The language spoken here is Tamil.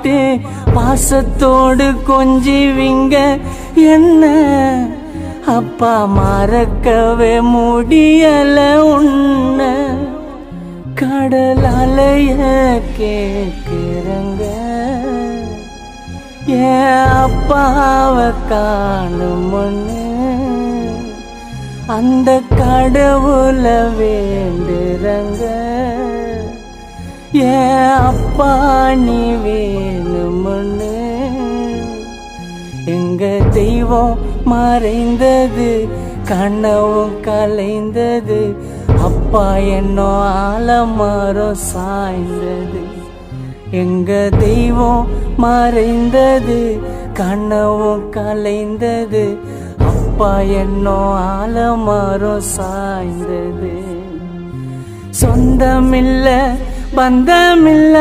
விட்டு பாசத்தோடு கொஞ்சிவிங்க என்ன அப்பா மறக்கவே முடியல உன்ன கடலாலைய கேட்கிறங்க என் அப்பாவை காணும் ஒண்ணு அந்த கடவுள வேண்டுறங்க என் அப்பா நீ வேணும்னு எங்க தெய்வம் மறைந்தது கனவும் கலைந்தது அப்பா என்னோ ஆலமரம் சாய்ந்தது எங்க தெய்வம் மறைந்தது கனவும் கலைந்தது அப்பா என்னோ ஆலமரம் சாய்ந்தது சொந்தமில்ல பந்தமில்ல